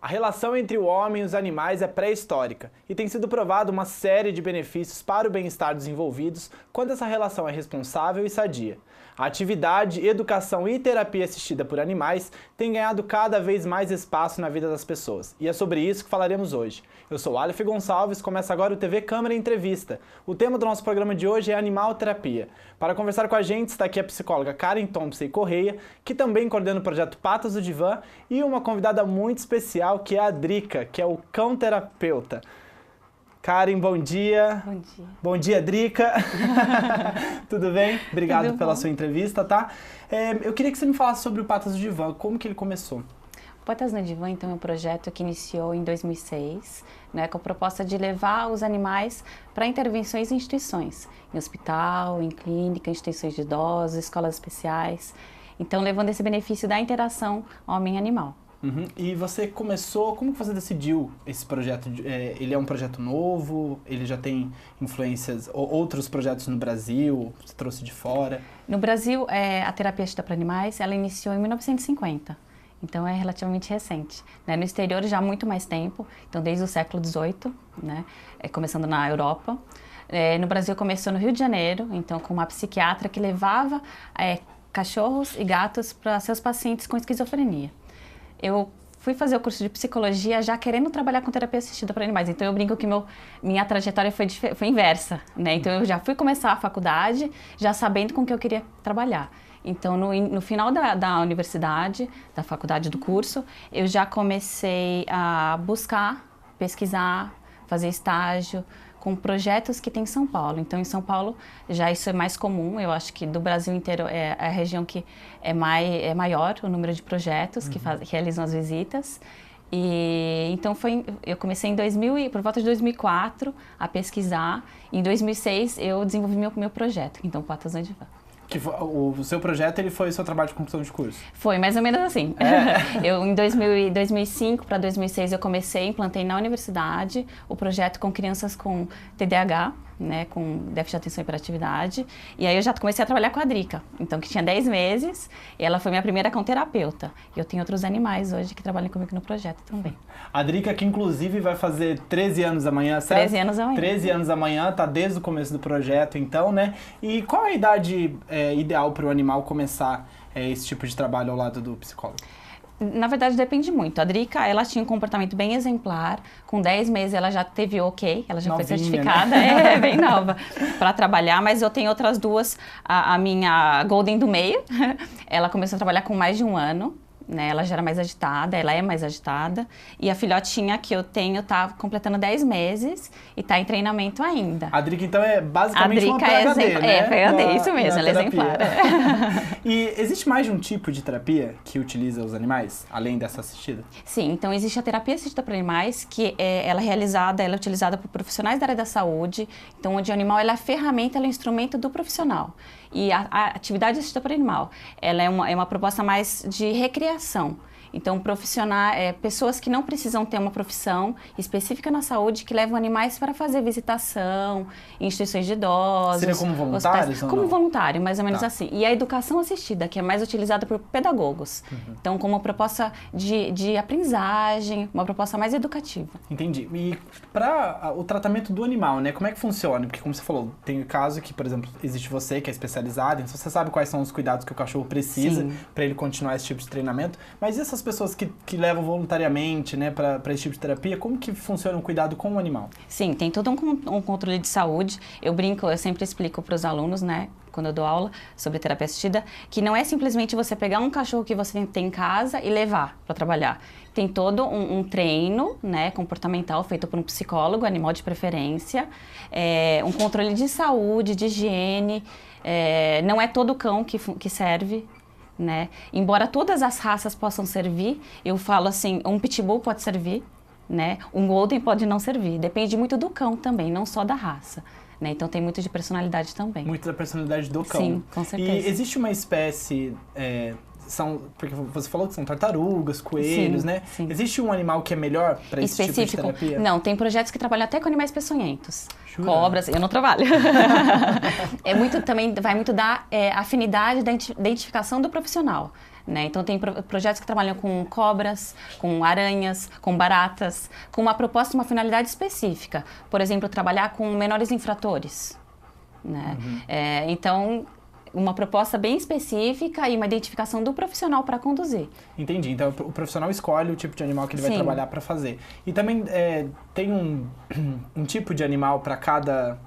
A relação entre o homem e os animais é pré-histórica e tem sido provado uma série de benefícios para o bem-estar dos envolvidos quando essa relação é responsável e sadia. A atividade, educação e terapia assistida por animais tem ganhado cada vez mais espaço na vida das pessoas. E é sobre isso que falaremos hoje. Eu sou Aleph Gonçalves, começa agora o TV Câmara Entrevista. O tema do nosso programa de hoje é animal terapia. Para conversar com a gente está aqui a psicóloga Karen Thompson Correia, que também coordena o projeto Patas do Divã, e uma convidada muito especial que é a Drica, que é o cão terapeuta. Karen, bom dia. Bom dia. Bom dia, Drica. Tudo bem? Obrigado pela sua entrevista, tá? Eu queria que você me falasse sobre o Patas do Divã, como que ele começou? O Patas do Divã, então, é um projeto que iniciou em 2006, né, com a proposta de levar os animais para intervenções em instituições, em hospital, em clínica, em instituições de idosos, escolas especiais. Então, levando esse benefício da interação homem-animal. Uhum. E você começou, como que você decidiu esse projeto? Ele é um projeto novo? Ele já tem influências, outros projetos no Brasil? Você trouxe de fora? No Brasil, a terapia assistida para animais, ela iniciou em 1950. Então, é relativamente recente. Né? No exterior, já há muito mais tempo. Então, desde o século XVIII, né? Começando na Europa. No Brasil, começou no Rio de Janeiro, então, com uma psiquiatra que levava cachorros e gatos para seus pacientes com esquizofrenia. Eu fui fazer o curso de psicologia já querendo trabalhar com terapia assistida para animais. Então, eu brinco que minha trajetória foi inversa, né? Então, eu já fui começar a faculdade já sabendo com o que eu queria trabalhar. Então, no final da universidade, da faculdade do curso, eu já comecei a buscar, pesquisar, fazer estágio com projetos que tem em São Paulo. Então, em São Paulo, já isso é mais comum. Eu acho que do Brasil inteiro é a região que é maior o número de projetos que realizam as visitas. E então eu comecei por volta de 2004 a pesquisar. Em 2006 eu desenvolvi meu projeto, então Patas do Divã. O seu projeto, ele foi o seu trabalho de conclusão de curso? Foi, mais ou menos assim. Eu, em 2005 para 2006, eu implantei na universidade o projeto com crianças com TDAH, né, com déficit de atenção e hiperatividade. E aí eu já comecei a trabalhar com a Drica, então, que tinha 10 meses, e ela foi minha primeira cão-terapeuta. E eu tenho outros animais hoje que trabalham comigo no projeto também. A Drica, que inclusive vai fazer 13 anos amanhã, certo? 13 anos amanhã. 13 anos amanhã, tá desde o começo do projeto, então, né? E qual a idade ideal para o animal começar esse tipo de trabalho ao lado do psicólogo? Na verdade, depende muito. A Drica, ela tinha um comportamento bem exemplar. Com 10 meses, ela já teve ok, ela já Novinha, foi certificada, né? Bem nova, para trabalhar. Mas eu tenho outras duas. A minha Golden do meio, ela começou a trabalhar com mais de 1 ano. Né, ela já era mais agitada, ela é mais agitada. E a filhotinha que eu tenho tá completando 10 meses e tá em treinamento ainda. A Drica, então, é basicamente uma PhD, né? PhD, isso mesmo, ela é exemplar. E existe mais de um tipo de terapia que utiliza os animais, além dessa assistida? Sim, então existe a terapia assistida para animais, que ela é utilizada por profissionais da área da saúde. Então, onde o animal ela é a ferramenta, ela é o instrumento do profissional. E a atividade assistida por animal, ela é uma proposta mais de recreação. Então, pessoas que não precisam ter uma profissão específica na saúde, que levam animais para fazer visitação em instituições de idosos. Seria como voluntários? Como voluntário, mais ou menos assim. E a educação assistida, que é mais utilizada por pedagogos. Então, como uma proposta de aprendizagem, uma proposta mais educativa. Entendi. E para o tratamento do animal, né? Como é que funciona? Porque, como você falou, tem o caso que, por exemplo, existe você, que é especializada, então você sabe quais são os cuidados que o cachorro precisa para ele continuar esse tipo de treinamento. Mas e essas pessoas que levam voluntariamente, né, para esse tipo de terapia, como que funciona o cuidado com o animal? Sim, tem todo um controle de saúde. Eu sempre explico para os alunos, né, quando eu dou aula sobre terapia assistida, que não é simplesmente você pegar um cachorro que você tem em casa e levar para trabalhar. Tem todo um treino, né, comportamental feito por um psicólogo, animal de preferência, um controle de saúde, de higiene. Não é todo cão que serve. Né? Embora todas as raças possam servir, eu falo assim, um pitbull pode servir, né? Um golden pode não servir, depende muito do cão também, não só da raça. Né? Então tem muito de personalidade também. Muito da personalidade do cão. Sim, com certeza. E existe uma espécie porque você falou que são tartarugas, coelhos, né? Sim. Existe um animal que é melhor para esse tipo de terapia? Não, tem projetos que trabalham até com animais peçonhentos. Jura? Cobras, eu não trabalho. Também vai muito da afinidade da identificação do profissional. né? Então tem projetos que trabalham com cobras, com aranhas, com baratas, com uma proposta, uma finalidade específica. Por exemplo, trabalhar com menores infratores, né? Então, uma proposta bem específica e uma identificação do profissional para conduzir. Entendi. Então, o profissional escolhe o tipo de animal que ele vai trabalhar para fazer. E também tem um tipo de animal para cada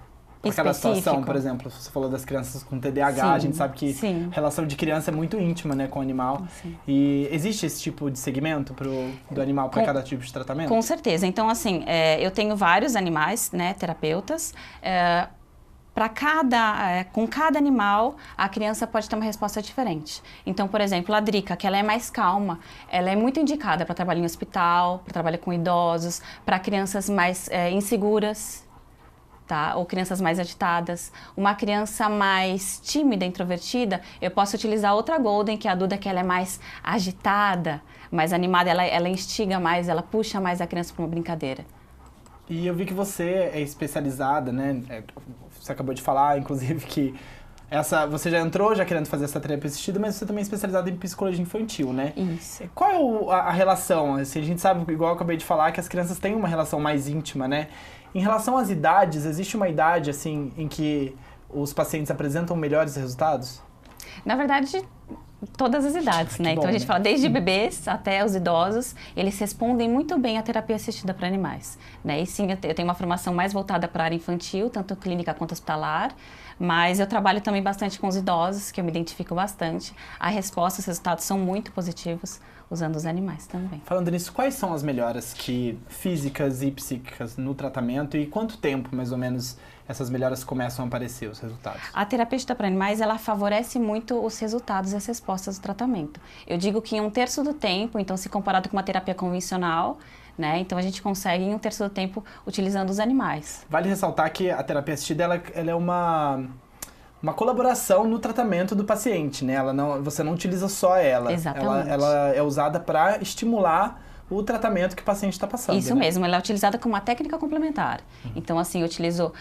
situação, por exemplo. Você falou das crianças com TDAH, a gente sabe que a relação de criança é muito íntima, né, com o animal. Sim. E existe esse tipo de segmento do animal para cada tipo de tratamento? Com certeza. Então, assim, eu tenho vários animais, né, terapeutas. Com cada animal, a criança pode ter uma resposta diferente. Então, por exemplo, a Drica, que ela é mais calma, ela é muito indicada para trabalhar em hospital, para trabalhar com idosos, para crianças mais inseguras, tá? Ou crianças mais agitadas. Uma criança mais tímida, introvertida, eu posso utilizar outra Golden, que é a Duda, que ela é mais agitada, mais animada, ela instiga mais, ela puxa mais a criança para uma brincadeira. E eu vi que você é especializada, né? Você acabou de falar, inclusive, que você já entrou já querendo fazer essa terapia assistida, mas você também é especializada em psicologia infantil, né? Isso. Qual é a relação? Assim, a gente sabe, igual eu acabei de falar, que as crianças têm uma relação mais íntima, né? Em relação às idades, existe uma idade, assim, em que os pacientes apresentam melhores resultados? Na verdade, todas as idades, né? Então a gente fala desde bebês até os idosos, eles respondem muito bem à terapia assistida para animais, né? E sim, eu tenho uma formação mais voltada para a área infantil, tanto clínica quanto hospitalar, mas eu trabalho também bastante com os idosos, que eu me identifico bastante. A resposta, os resultados são muito positivos usando os animais também. Falando nisso, quais são as melhoras físicas e psíquicas no tratamento e quanto tempo, mais ou menos, essas melhoras começam a aparecer, os resultados? A terapia assistida para animais, ela favorece muito os resultados e as respostas do tratamento. Eu digo que em 1/3 do tempo, então se comparado com uma terapia convencional, né, então a gente consegue em 1/3 do tempo utilizando os animais. Vale ressaltar que a terapia assistida ela é uma colaboração no tratamento do paciente, né? Você não utiliza só ela. Exatamente. Ela é usada para estimular o tratamento que o paciente está passando. Isso, né? Mesmo, ela é utilizada como uma técnica complementar. Então, assim, eu utilizo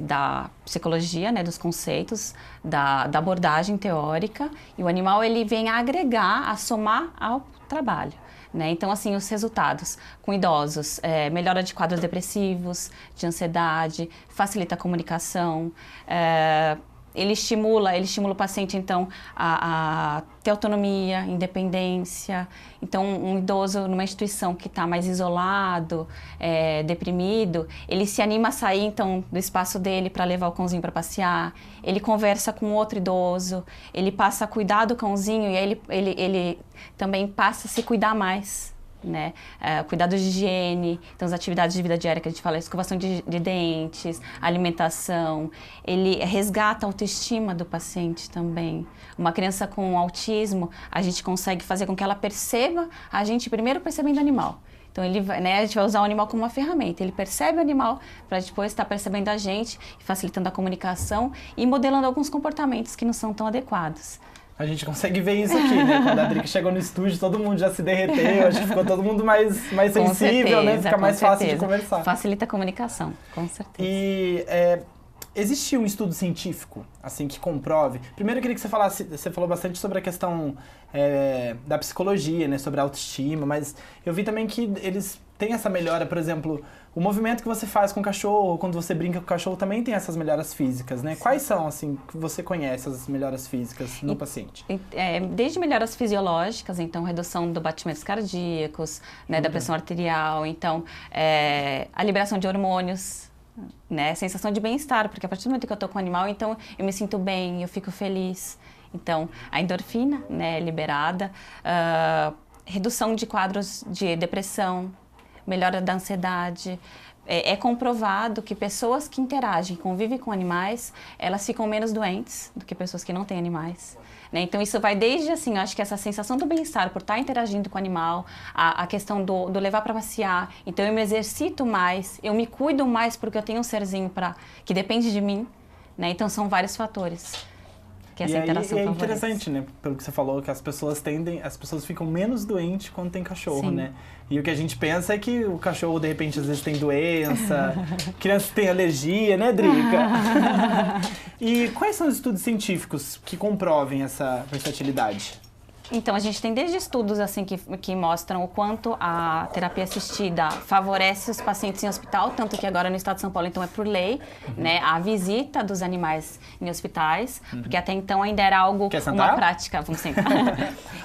da psicologia, né, dos conceitos, da abordagem teórica, e o animal ele vem a agregar, a somar ao trabalho. Né? Então, assim, os resultados com idosos, melhora de quadros depressivos, de ansiedade, facilita a comunicação, ele estimula o paciente, então, a ter autonomia, independência. Então, um idoso numa instituição que está mais isolado, deprimido, ele se anima a sair, então, do espaço dele para levar o cãozinho para passear. Ele conversa com outro idoso, ele passa a cuidar do cãozinho e aí ele também passa a se cuidar mais. Né? Cuidados de higiene, então as atividades de vida diária que a gente fala, escovação de dentes, alimentação, ele resgata a autoestima do paciente também. Uma criança com autismo, a gente consegue fazer com que ela perceba a gente primeiro percebendo o animal. Então a gente vai usar o animal como uma ferramenta, ele percebe o animal para depois estar percebendo a gente, facilitando a comunicação e modelando alguns comportamentos que não são tão adequados. A gente consegue ver isso aqui, né? Quando a Drica chegou no estúdio, todo mundo já se derreteu, acho que ficou todo mundo mais sensível, certeza, né? Fica mais fácil de conversar. Facilita a comunicação, com certeza. E existe um estudo científico, assim, que comprove... Primeiro eu queria que você falasse, você falou bastante sobre a questão da psicologia, né? Sobre a autoestima, mas eu vi também que eles têm essa melhora, por exemplo... O movimento que você faz com o cachorro, quando você brinca com o cachorro, também tem essas melhoras físicas, né? Sim. Quais são, assim, que você conhece, as melhoras físicas no paciente? Desde melhoras fisiológicas, então, redução do batimentos cardíacos, né, da pressão arterial, então, a liberação de hormônios, né, sensação de bem-estar, porque a partir do momento que eu estou com o animal, então, eu me sinto bem, eu fico feliz. Então, a endorfina, né, liberada, redução de quadros de depressão, melhora da ansiedade. É comprovado que pessoas que interagem, convivem com animais, elas ficam menos doentes do que pessoas que não têm animais. Né? Então, isso vai desde, assim, eu acho que essa sensação do bem-estar por estar interagindo com o animal, a questão do levar para passear. Então, eu me exercito mais, eu me cuido mais porque eu tenho um serzinho que depende de mim. Né? Então, são vários fatores que essa interação favorece. Interessante, né? Pelo que você falou, que as pessoas ficam menos doentes quando tem cachorro, sim, né? E o que a gente pensa é que o cachorro, de repente, às vezes tem doença, criança tem alergia, né, Drica? E quais são os estudos científicos que comprovem essa versatilidade? Então, a gente tem desde estudos assim que mostram o quanto a terapia assistida favorece os pacientes em hospital, tanto que agora no estado de São Paulo, então, é por lei, né, a visita dos animais em hospitais, porque até então ainda era algo, uma prática... Vamos sentar.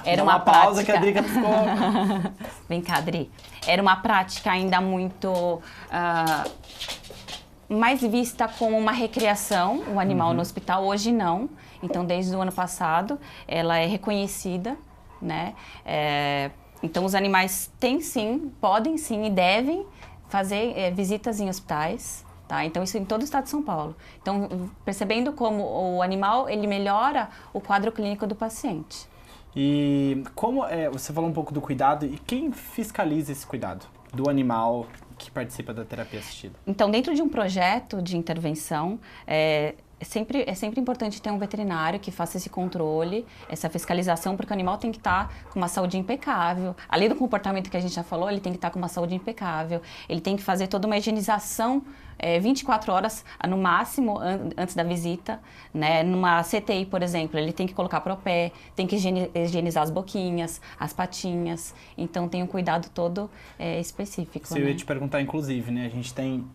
Era uma pausa prática... que a Drica ficou... Vem cá, Dri. Era uma prática ainda muito... mais vista como uma recreação, o animal no hospital, hoje não. Então, desde o ano passado, ela é reconhecida, né? Então, os animais têm sim, podem sim e devem fazer visitas em hospitais, tá? Então, isso em todo o estado de São Paulo. Então, percebendo como o animal, ele melhora o quadro clínico do paciente. E como você falou um pouco do cuidado, e quem fiscaliza esse cuidado do animal que participa da terapia assistida? Então, dentro de um projeto de intervenção, é sempre importante ter um veterinário que faça esse controle, essa fiscalização, porque o animal tem que estar com uma saúde impecável. Além do comportamento que a gente já falou, ele tem que estar com uma saúde impecável. Ele tem que fazer toda uma higienização 24 horas no máximo antes da visita, né? Numa CTI, por exemplo, ele tem que colocar propé, tem que higienizar as boquinhas, as patinhas. Então tem um cuidado todo específico. Eu ia te perguntar, inclusive, né? A gente tem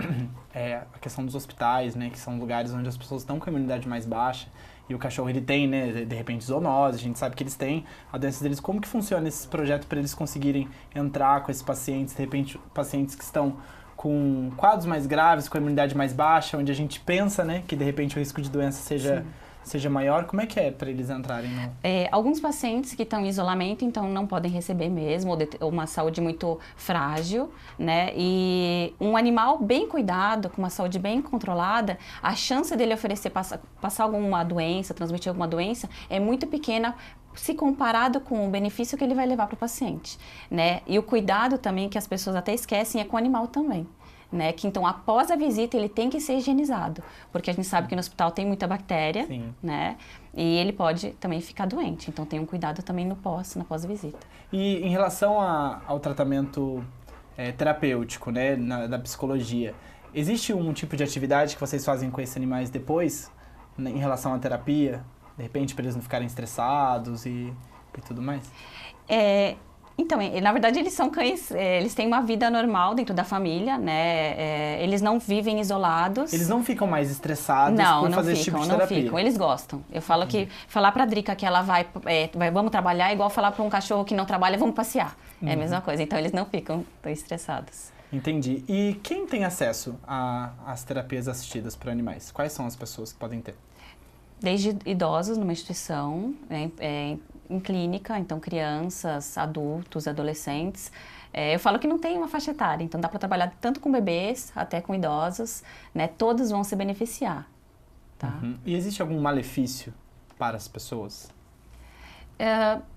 a questão dos hospitais, né? Que são lugares onde as pessoas estão com a imunidade mais baixa. E o cachorro, ele tem, né, de repente, zoonose, a gente sabe que eles têm a doença deles. Como que funciona esse projeto para eles conseguirem entrar com esses pacientes, de repente, pacientes que estão com quadros mais graves, com a imunidade mais baixa, onde a gente pensa, né, que de repente o risco de doença seja maior. Como é que é para eles entrarem no... Alguns pacientes que estão em isolamento, então não podem receber mesmo, ou uma saúde muito frágil, né? E um animal bem cuidado, com uma saúde bem controlada, a chance dele passar alguma doença, transmitir alguma doença, é muito pequena se comparado com o benefício que ele vai levar para o paciente, né? E o cuidado também, que as pessoas até esquecem, é com o animal também. Né, que então após a visita ele tem que ser higienizado, porque a gente sabe que no hospital tem muita bactéria, né, e ele pode também ficar doente, então tem um cuidado também na pós-visita. E em relação ao tratamento terapêutico, né, da psicologia, existe um tipo de atividade que vocês fazem com esses animais depois, né, em relação à terapia, de repente para eles não ficarem estressados e tudo mais? Então, na verdade, eles são cães, eles têm uma vida normal dentro da família, né? Eles não vivem isolados. Eles não ficam mais estressados por fazer esse tipo de terapia? Não ficam, eles gostam. Eu falo que falar pra Drica que ela vamos trabalhar é igual falar pra um cachorro que não trabalha, vamos passear. É a mesma coisa, então eles não ficam tão estressados. Entendi. E quem tem acesso às terapias assistidas por animais? Quais são as pessoas que podem ter? Desde idosos numa instituição, em clínica, então crianças, adultos, adolescentes. Eu falo que não tem uma faixa etária, então dá para trabalhar tanto com bebês até com idosos, né? Todos vão se beneficiar. Tá? E existe algum malefício para as pessoas?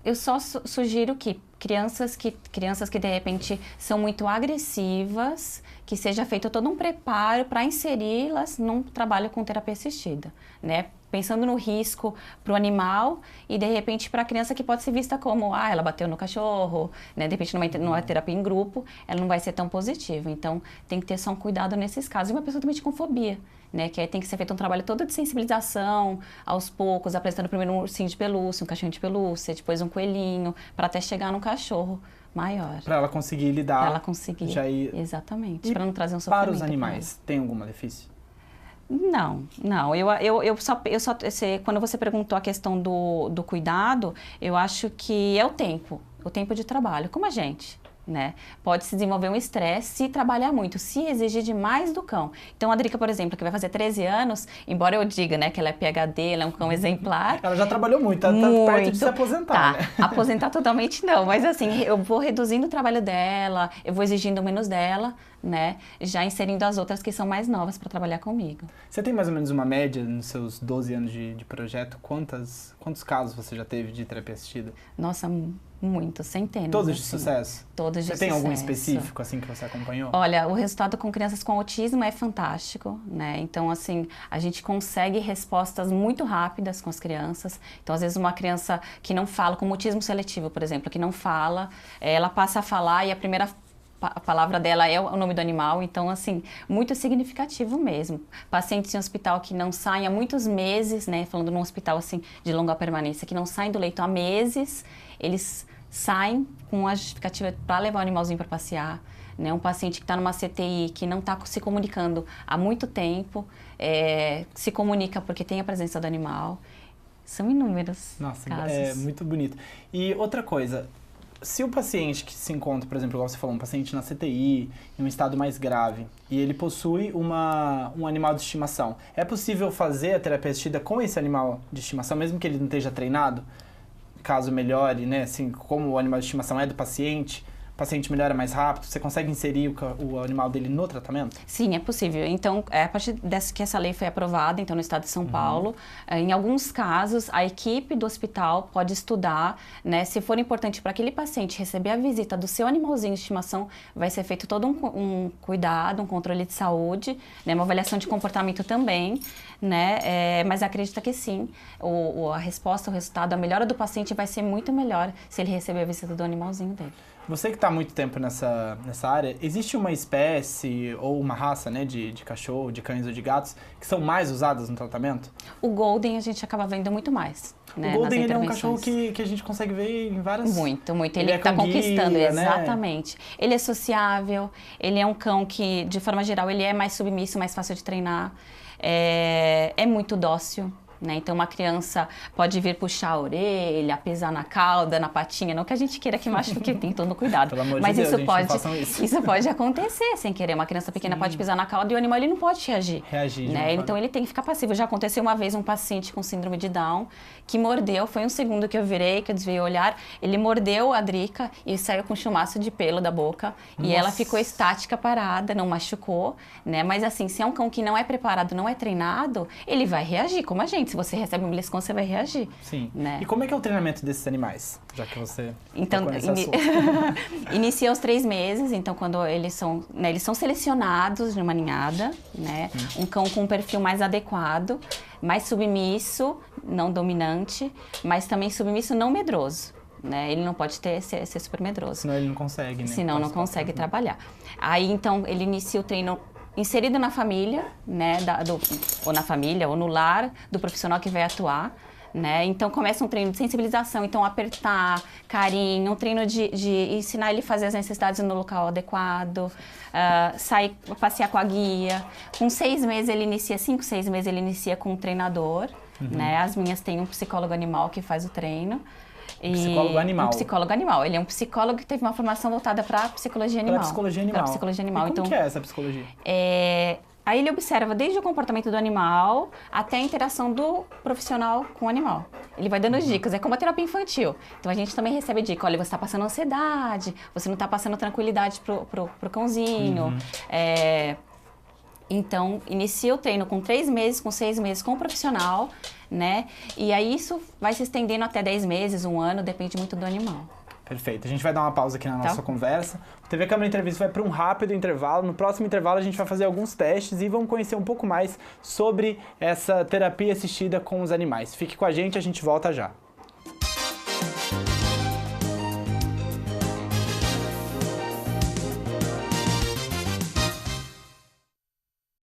Eu só sugiro que crianças que de repente são muito agressivas, que seja feito todo um preparo para inseri-las num trabalho com terapia assistida, né? Pensando no risco para o animal e de repente para a criança que pode ser vista como, ela bateu no cachorro, né? De repente numa terapia em grupo, ela não vai ser tão positiva. Então tem que ter só um cuidado nesses casos. E uma pessoa também com fobia, né? Que aí tem que ser feito um trabalho todo de sensibilização, aos poucos, apresentando primeiro um ursinho de pelúcia, um cachorrinho de pelúcia, depois um coelhinho, para até chegar num cachorro maior. Para ela conseguir lidar. Para ela conseguir, exatamente. Para não trazer um sofrimento. Para os animais, tem algum malefício? Não. Quando você perguntou a questão do cuidado, eu acho que é o tempo de trabalho, como a gente. Né? Pode se desenvolver um estresse se trabalhar muito, se exigir demais do cão. Então a Drica, por exemplo, que vai fazer 13 anos, embora eu diga, né, que ela é PhD, ela é um cão exemplar. Ela já trabalhou muito, tá perto de se aposentar, né? Aposentar totalmente não, mas assim, eu vou reduzindo o trabalho dela, eu vou exigindo menos dela, né, já inserindo as outras que são mais novas para trabalhar comigo. Você tem mais ou menos uma média nos seus 12 anos de projeto? Quantos casos você já teve de terapia assistida? Nossa, muitos, centenas. Todos de sucesso? Todos de sucesso. Você tem algum específico, assim, que você acompanhou? Olha, o resultado com crianças com autismo é fantástico, né? Então, assim, a gente consegue respostas muito rápidas com as crianças. Então, às vezes, uma criança que não fala, com mutismo seletivo, por exemplo, que não fala, ela passa a falar e a primeira a palavra dela é o nome do animal, então, assim, muito significativo mesmo. Pacientes em hospital que não saem há muitos meses, né, falando num hospital, assim, de longa permanência, que não saem do leito há meses, eles saem com a justificativa para levar o animalzinho para passear, né, um paciente que está numa CTI, que não está se comunicando há muito tempo, se comunica porque tem a presença do animal. São inúmeros casos. É muito bonito. E outra coisa, se o paciente que se encontra, por exemplo, igual você falou, um paciente na CTI, em um estado mais grave, e ele possui um animal de estimação, é possível fazer a terapia assistida com esse animal de estimação, mesmo que ele não esteja treinado? Caso melhore, né? Assim, como o animal de estimação é do paciente, o paciente melhora mais rápido, você consegue inserir o animal dele no tratamento? Sim, é possível. Então, a partir que essa lei foi aprovada, então no estado de São Paulo, em alguns casos, a equipe do hospital pode estudar, né, se for importante para aquele paciente receber a visita do seu animalzinho de estimação, vai ser feito todo um cuidado, um controle de saúde, né, uma avaliação de comportamento também, né, mas acredita que sim, a resposta, o resultado, a melhora do paciente vai ser muito melhor se ele receber a visita do animalzinho dele. Você que está há muito tempo nessa área, existe uma espécie ou uma raça, né, de cachorro, de cães ou de gatos que são mais usadas no tratamento? O Golden a gente acaba vendo muito mais, né, o Golden ele é um cachorro que a gente consegue ver em várias... Muito. Ele está conquistando, guia, exatamente. Né? Ele é sociável, ele é um cão que, de forma geral, ele é mais submisso, mais fácil de treinar, é muito dócil. Né? Então, uma criança pode vir puxar a orelha, pisar na cauda, na patinha, não que a gente queira que machuque, tem todo cuidado. Pelo amor mas de Deus, isso pode acontecer sem querer. Uma criança pequena pode pisar na cauda e o animal ele não pode reagir. Né? Então, ele tem que ficar passivo. Já aconteceu uma vez um paciente com síndrome de Down que mordeu, foi um segundo que eu virei, que eu desviei o olhar, ele mordeu a Drica e saiu com um chumaço de pelo da boca. Nossa. E ela ficou estática, parada, não machucou, né? Mas assim, se é um cão que não é preparado, não é treinado, ele vai reagir, como a gente. Se você recebe um beliscão, você vai reagir. Sim. Né? E como é que é o treinamento desses animais? Já que você então, inicia aos 3 meses, então quando eles são selecionados numa ninhada, né? Um cão com um perfil mais adequado, mais submisso, não dominante, mas também submisso, não medroso. Né? Ele não pode ser super medroso. Senão ele não consegue, né? Senão não consegue trabalhar. Aí, então, ele inicia o treino inserido na família, né, ou na família, ou no lar do profissional que vai atuar, né? Então começa um treino de sensibilização, então apertar, carinho, um treino de ensinar ele a fazer as necessidades no local adequado, sair, passear com a guia. Com 6 meses ele inicia, 5, 6 meses ele inicia com um treinador, né? As minhas têm um psicólogo animal que faz o treino. Psicólogo animal. Um psicólogo animal. Ele é um psicólogo que teve uma formação voltada para psicologia animal. Para psicologia animal. Para psicologia animal. E como que é essa psicologia? Aí ele observa desde o comportamento do animal até a interação do profissional com o animal. Ele vai dando dicas, é como a terapia infantil. Então a gente também recebe dica, olha, você está passando ansiedade, você não está passando tranquilidade pro cãozinho. Então, inicia o treino com 3 meses, com 6 meses com o profissional, né? E aí isso vai se estendendo até 10 meses, 1 ano, depende muito do animal. Perfeito. A gente vai dar uma pausa aqui na nossa conversa. O TV Câmara Entrevista vai para um rápido intervalo. No próximo intervalo a gente vai fazer alguns testes e vamos conhecer um pouco mais sobre essa terapia assistida com os animais. Fique com a gente volta já.